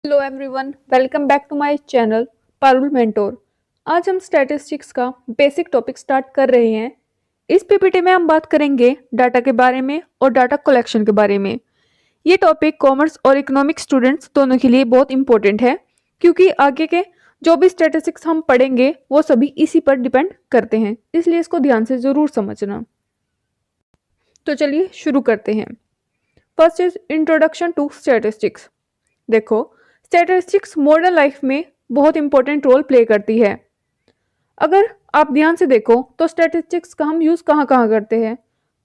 Hello everyone, welcome back to my channel Parul Mentor. आज हम statistics का बेसिक टॉपिक स्टार्ट कर रहे हैं। इस पीपीटी में हम बात करेंगे डाटा के बारे में और डाटा कलेक्शन के बारे में। ये टॉपिक कॉमर्स और इकोनॉमिक स्टूडेंट्स दोनों के लिए बहुत इंपॉर्टेंट है, क्योंकि आगे के जो भी स्टैटिस्टिक्स हम पढ़ेंगे वो सभी इसी पर डिपेंड करते हैं, इसलिए इसको ध्यान से ज़रूर समझना। तो चलिए शुरू करते हैं। First is introduction to statistics. देखो, स्टैटिस्टिक्स मॉडर्न लाइफ में बहुत इंपॉर्टेंट रोल प्ले करती है। अगर आप ध्यान से देखो तो स्टैटिस्टिक्स का हम यूज़ कहाँ कहाँ करते हैं।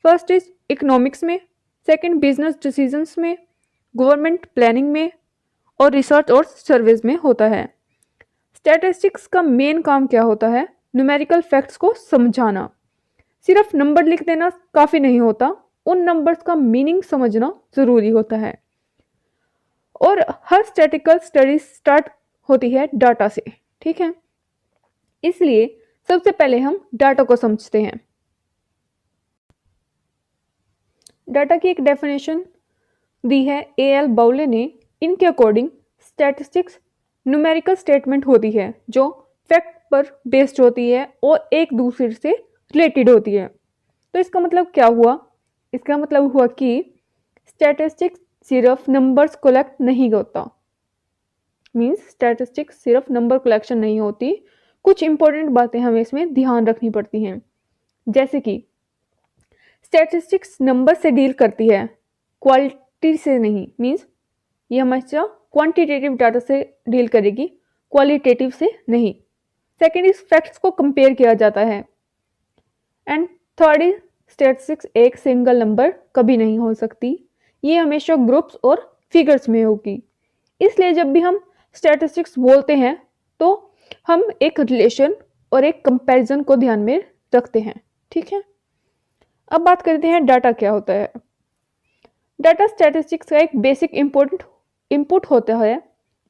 फर्स्ट इज इकोनॉमिक्स में, सेकंड बिजनेस डिसीजंस में, गवर्नमेंट प्लानिंग में और रिसर्च और सर्विस में होता है। स्टैटिस्टिक्स का मेन काम क्या होता है? न्यूमेरिकल फैक्ट्स को समझाना। सिर्फ नंबर लिख देना काफ़ी नहीं होता, उन नंबर्स का मीनिंग समझना ज़रूरी होता है। और हर स्टैटिकल स्टडी स्टार्ट होती है डाटा से, ठीक है। इसलिए सबसे पहले हम डाटा को समझते हैं। डाटा की एक डेफिनेशन दी है एएल बाउले ने। इनके अकॉर्डिंग स्टैटिस्टिक्स न्यूमेरिकल स्टेटमेंट होती है जो फैक्ट पर बेस्ड होती है और एक दूसरे से रिलेटेड होती है। तो इसका मतलब क्या हुआ? इसका मतलब हुआ कि स्टैटिस्टिक्स सिर्फ नंबर्स कलेक्ट नहीं होता। मीन्स स्टैटिस्टिक्स सिर्फ नंबर कलेक्शन नहीं होती, कुछ इंपॉर्टेंट बातें हमें इसमें ध्यान रखनी पड़ती हैं। जैसे कि स्टैटिस्टिक्स नंबर से डील करती है, क्वालिटी से नहीं। मीन्स ये हमेशा क्वांटिटेटिव डाटा से डील करेगी, क्वालिटेटिव से नहीं। सेकेंड इज फैक्ट्स को कंपेयर किया जाता है। एंड थर्ड इज स्टैटिस्टिक्स एक सिंगल नंबर कभी नहीं हो सकती, ये हमेशा ग्रुप्स और फिगर्स में होगी। इसलिए जब भी हम स्टैटिस्टिक्स बोलते हैं तो हम एक रिलेशन और एक कंपैरिजन को ध्यान में रखते हैं, ठीक है। अब बात करते हैं डाटा क्या होता है। डाटा स्टैटिस्टिक्स का एक बेसिक इनपुट होता है।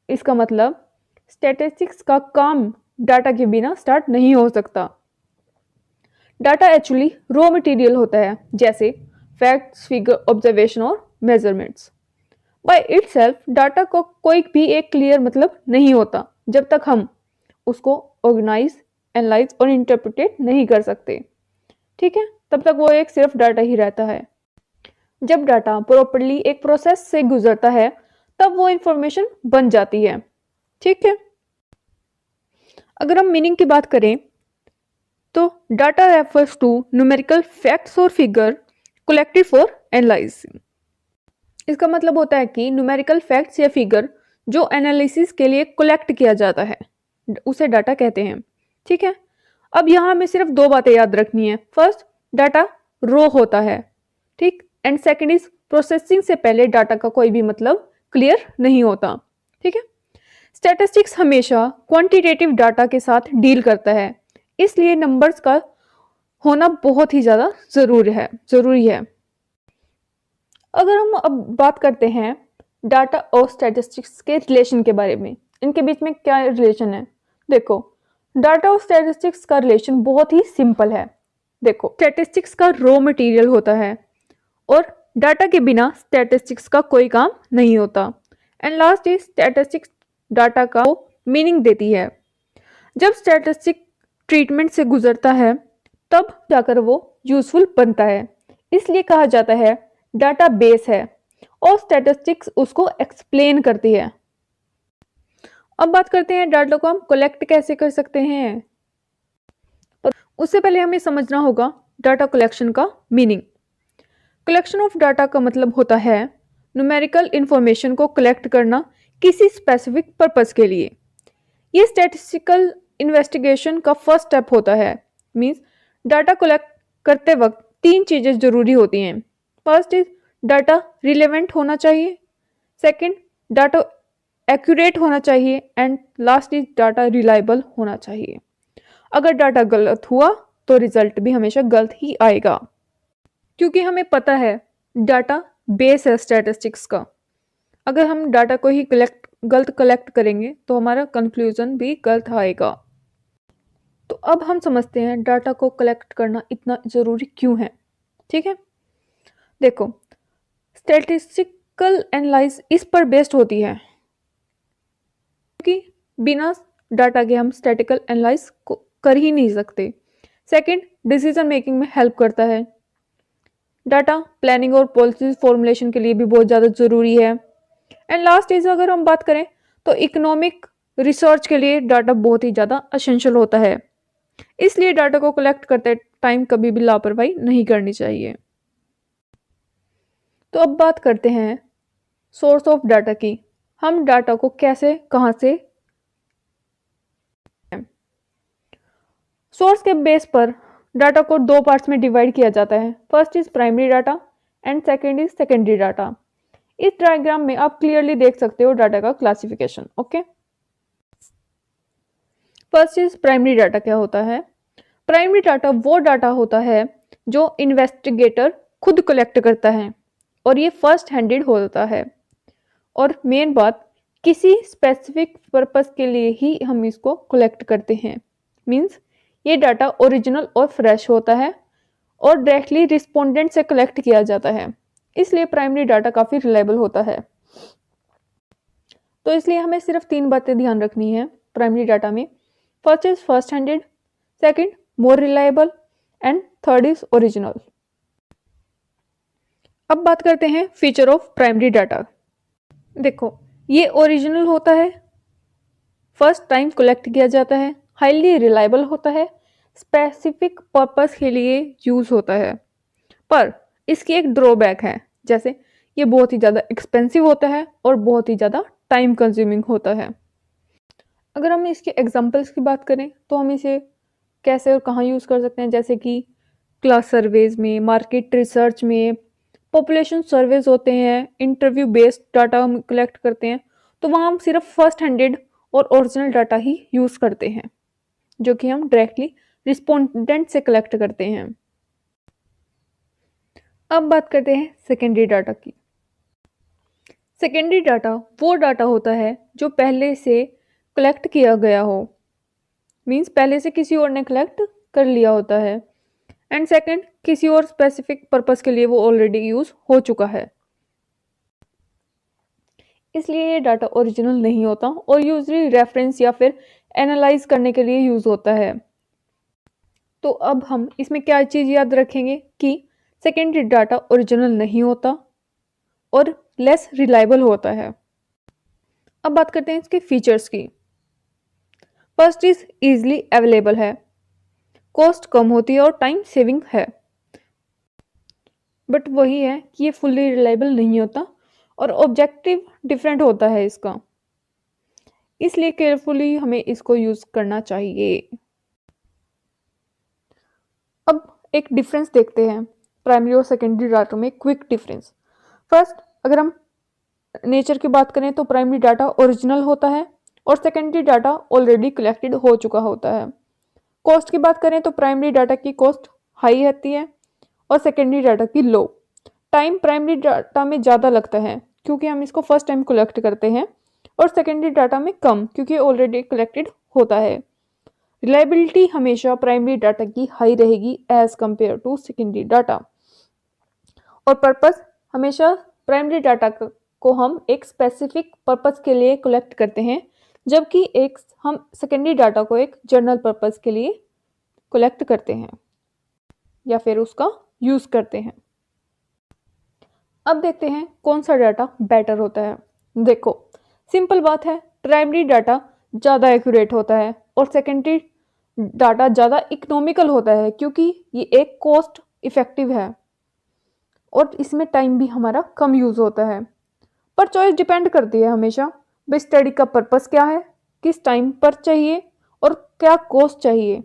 इसका मतलब स्टैटिस्टिक्स का काम डाटा के बिना स्टार्ट नहीं हो सकता। डाटा एक्चुअली रॉ मटेरियल होता है, जैसे फैक्ट्स, फिगर, ऑब्जर्वेशन और मेजरमेंट्स। बाय इटसेल्फ डाटा को कोई भी एक क्लियर मतलब नहीं होता जब तक हम उसको ऑर्गेनाइज, एनालाइज और इंटरप्रिटेट नहीं कर सकते, ठीक है। तब तक वो एक सिर्फ डाटा ही रहता है। जब डाटा प्रॉपरली एक प्रोसेस से गुजरता है तब वो इंफॉर्मेशन बन जाती है, ठीक है। अगर हम मीनिंग की बात करें तो data refers to numerical facts और फिगर कलेक्टेड फॉर एनालाइजिंग। इसका मतलब होता है कि न्यूमेरिकल फैक्ट्स या फिगर जो एनालिसिस के लिए कलेक्ट किया जाता है उसे डाटा कहते हैं, ठीक है। अब यहाँ हमें सिर्फ दो बातें याद रखनी है। फर्स्ट, डाटा रो होता है, ठीक। एंड सेकंड इज प्रोसेसिंग से पहले डाटा का कोई भी मतलब क्लियर नहीं होता, ठीक है। स्टैटिस्टिक्स हमेशा क्वांटिटेटिव डाटा के साथ डील करता है, इसलिए नंबर्स का होना बहुत ही ज़्यादा ज़रूरी है। अगर हम अब बात करते हैं डाटा और स्टैटिस्टिक्स के रिलेशन के बारे में, इनके बीच में क्या रिलेशन है। देखो, डाटा और स्टैटिस्टिक्स का रिलेशन बहुत ही सिंपल है। देखो, स्टैटिस्टिक्स का रॉ मटेरियल होता है और डाटा के बिना स्टैटिस्टिक्स का कोई काम नहीं होता। And last is statistics data का मीनिंग देती है। जब स्टैटिस्टिक ट्रीटमेंट से गुजरता है तब जाकर वो यूजफुल बनता है, इसलिए कहा जाता है डाटा बेस है और स्टैटिस्टिक्स उसको एक्सप्लेन करती है। अब बात करते हैं डाटा को हम कलेक्ट कैसे कर सकते हैं। पर उससे पहले हमें समझना होगा डाटा कलेक्शन का मीनिंग। कलेक्शन ऑफ डाटा का मतलब होता है न्यूमेरिकल इंफॉर्मेशन को कलेक्ट करना किसी स्पेसिफिक पर्पस के लिए। ये स्टैटिस्टिकल इन्वेस्टिगेशन का फर्स्ट स्टेप होता है। मीन्स डाटा कलेक्ट करते वक्त तीन चीज़ें ज़रूरी होती हैं। फर्स्ट इज डाटा रिलेवेंट होना चाहिए, सेकंड डाटा एक्यूरेट होना चाहिए and last is data reliable होना चाहिए। अगर डाटा गलत हुआ तो रिजल्ट भी हमेशा गलत ही आएगा, क्योंकि हमें पता है डाटा बेस है स्टैटिस्टिक्स का। अगर हम डाटा को ही गलत कलेक्ट करेंगे तो हमारा कंक्लूजन भी गलत आएगा। तो अब हम समझते हैं डाटा को कलेक्ट करना इतना ज़रूरी क्यों है, ठीक है। देखो, स्टैटिस्टिकल एनालाइज इस पर बेस्ड होती है बिना डाटा के हम स्टैटिकल एनालाइज कर ही नहीं सकते। सेकंड, डिसीजन मेकिंग में हेल्प करता है। डाटा प्लानिंग और पॉलिसी फॉर्मुलेशन के लिए भी बहुत ज़्यादा ज़रूरी है। एंड लास्ट इज, अगर हम बात करें तो इकोनॉमिक रिसर्च के लिए डाटा बहुत ही ज़्यादा असेंशियल होता है। इसलिए डाटा को कलेक्ट करते टाइम कभी भी लापरवाही नहीं करनी चाहिए। तो अब बात करते हैं सोर्स ऑफ डाटा की। हम डाटा को कैसे, कहाँ से, सोर्स के बेस पर डाटा को दो पार्ट्स में डिवाइड किया जाता है। First is primary data and second is secondary data. इस डायग्राम में आप क्लियरली देख सकते हो डाटा का classification. Okay, first is primary data. क्या होता है? प्राइमरी डाटा वो डाटा होता है जो इन्वेस्टिगेटर खुद कलेक्ट करता है और ये फर्स्ट हैंडेड होता है। और मेन बात, किसी स्पेसिफिक पर्पस के लिए ही हम इसको कलेक्ट करते हैं। मींस ये डाटा ओरिजिनल और फ्रेश होता है और डायरेक्टली रिस्पोंडेंट से कलेक्ट किया जाता है। इसलिए प्राइमरी डाटा काफ़ी रिलायबल होता है। तो इसलिए हमें सिर्फ 3 बातें ध्यान रखनी है प्राइमरी डाटा में। First is first handed, second more reliable and third is original. अब बात करते हैं फीचर ऑफ प्राइमरी डाटा। देखो, ये ओरिजिनल होता है, फर्स्ट टाइम कलेक्ट किया जाता है, हाईली रिलायबल होता है, स्पेसिफिक पर्पस के लिए यूज होता है। पर इसकी एक ड्रॉबैक है, जैसे ये बहुत ही ज़्यादा एक्सपेंसिव होता है और बहुत ही ज़्यादा टाइम कंज्यूमिंग होता है। अगर हम इसके एग्जांपल्स की बात करें तो हम इसे कैसे और कहाँ यूज़ कर सकते हैं, जैसे कि क्लास सर्वेज में, मार्केट रिसर्च में, पॉपुलेशन सर्वेज होते हैं, इंटरव्यू बेस्ड डाटा हम कलेक्ट करते हैं, तो वहाँ हम सिर्फ फर्स्ट हैंडेड और ओरिजिनल डाटा ही यूज़ करते हैं, जो कि हम डायरेक्टली रिस्पोंडेंट से कलेक्ट करते हैं। अब बात करते हैं सेकेंडरी डाटा की। सेकेंडरी डाटा वो डाटा होता है जो पहले से कलेक्ट किया गया हो, मींस पहले से किसी और ने कलेक्ट कर लिया होता है। एंड सेकंड, किसी और स्पेसिफिक पर्पस के लिए वो ऑलरेडी यूज हो चुका है, इसलिए ये डाटा ओरिजिनल नहीं होता और यूजली रेफरेंस या फिर एनालाइज करने के लिए यूज होता है। तो अब हम इसमें क्या चीज़ याद रखेंगे कि सेकेंडरी डाटा ओरिजिनल नहीं होता और लेस रिलायबल होता है। अब बात करते हैं इसके फीचर्स की। फर्स्ट इज इजीली अवेलेबल है, कॉस्ट कम होती है और टाइम सेविंग है। बट वही है कि ये फुल्ली रिलायबल नहीं होता और ऑब्जेक्टिव डिफरेंट होता है इसका, इसलिए केयरफुली हमें इसको यूज़ करना चाहिए। अब एक डिफरेंस देखते हैं प्राइमरी और सेकेंडरी डाटा में, क्विक डिफरेंस। फर्स्ट, अगर हम नेचर की बात करें तो प्राइमरी डाटा ओरिजिनल होता है और सेकेंडरी डाटा ऑलरेडी कलेक्टेड हो चुका होता है। कॉस्ट की बात करें तो प्राइमरी डाटा की कॉस्ट हाई रहती है और सेकेंडरी डाटा की लो। टाइम प्राइमरी डाटा में ज़्यादा लगता है क्योंकि हम इसको फर्स्ट टाइम कलेक्ट करते हैं, और सेकेंडरी डाटा में कम क्योंकि ऑलरेडी कलेक्टेड होता है। रिलायबिलिटी हमेशा प्राइमरी डाटा की हाई रहेगी as compare to secondary data, और पर्पस हमेशा प्राइमरी डाटा को हम एक स्पेसिफिक पर्पस के लिए कलेक्ट करते हैं, जबकि एक हम सेकेंडरी डाटा को एक जनरल पर्पस के लिए कलेक्ट करते हैं या फिर उसका यूज़ करते हैं। अब देखते हैं कौन सा डाटा बेटर होता है। देखो, सिंपल बात है, प्राइमरी डाटा ज़्यादा एक्यूरेट होता है और सेकेंडरी डाटा ज़्यादा इकोनॉमिकल होता है क्योंकि ये एक कॉस्ट इफेक्टिव है और इसमें टाइम भी हमारा कम यूज़ होता है। पर चॉइस डिपेंड करती है हमेशा भाई स्टडी का पर्पस क्या है, किस टाइम पर चाहिए और क्या कॉस्ट चाहिए।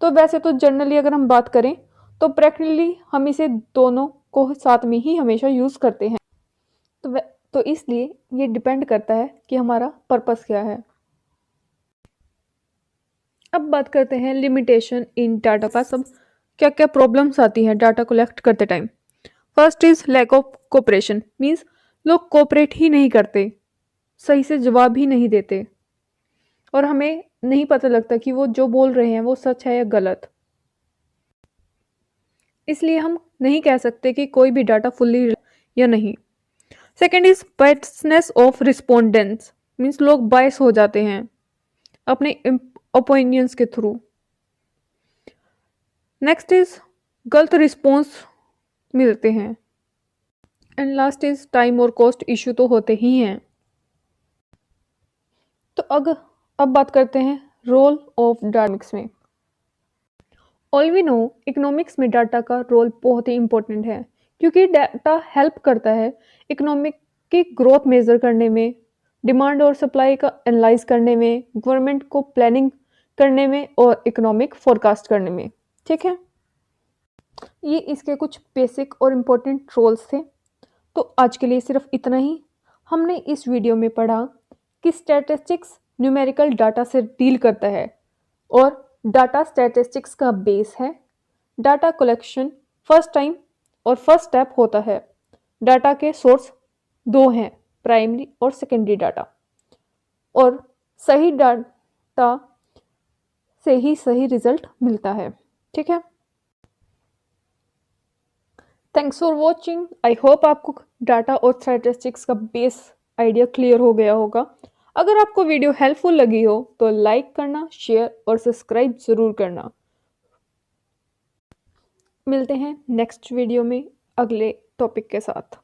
तो वैसे तो जनरली अगर हम बात करें तो प्रैक्टिकली हम इसे दोनों को साथ में ही हमेशा यूज़ करते हैं। तो इसलिए ये डिपेंड करता है कि हमारा पर्पस क्या है। अब बात करते हैं लिमिटेशन इन डाटा पास। अब क्या क्या प्रॉब्लम्स आती हैं डाटा कलेक्ट करते time. First is lack of cooperation, means लोग कोऑपरेट ही नहीं करते, सही से जवाब ही नहीं देते और हमें नहीं पता लगता कि वो जो बोल रहे हैं वो सच है या गलत। इसलिए हम नहीं कह सकते कि कोई भी डाटा फुल्ली या नहीं। Second is biasness of respondents, means लोग बायस हो जाते हैं अपने ओपिनियंस के थ्रू। नेक्स्ट इज गलत रिस्पॉन्स मिलते हैं। एंड लास्ट इज टाइम और कॉस्ट इशू तो होते ही हैं। तो अब बात करते हैं रोल ऑफ डायनामिक्स में। ऑल वी नो इकोनॉमिक्स में डाटा का रोल बहुत ही इंपॉर्टेंट है, क्योंकि डाटा हेल्प करता है इकोनॉमिक की ग्रोथ मेजर करने में, डिमांड और सप्लाई का एनालाइज करने में, गवर्नमेंट को प्लानिंग करने में और इकोनॉमिक फोरकास्ट करने में। ठीक है, ये इसके कुछ बेसिक और इम्पोर्टेंट रोल्स थे। तो आज के लिए सिर्फ इतना ही। हमने इस वीडियो में पढ़ा कि स्टैटिस्टिक्स न्यूमेरिकल डाटा से डील करता है और डाटा स्टैटिस्टिक्स का बेस है। डाटा कलेक्शन फर्स्ट टाइम और फर्स्ट स्टेप होता है। डाटा के सोर्स दो हैं, प्राइमरी और सेकेंडरी डाटा, और सही डाटा से ही सही रिजल्ट मिलता है। ठीक है, thanks for watching. I hope आपको डाटा और स्टैटिस्टिक्स का बेस आइडिया क्लियर हो गया होगा। अगर आपको वीडियो हेल्पफुल लगी हो तो लाइक करना, शेयर और सब्सक्राइब ज़रूर करना। मिलते हैं नेक्स्ट वीडियो में अगले टॉपिक के साथ।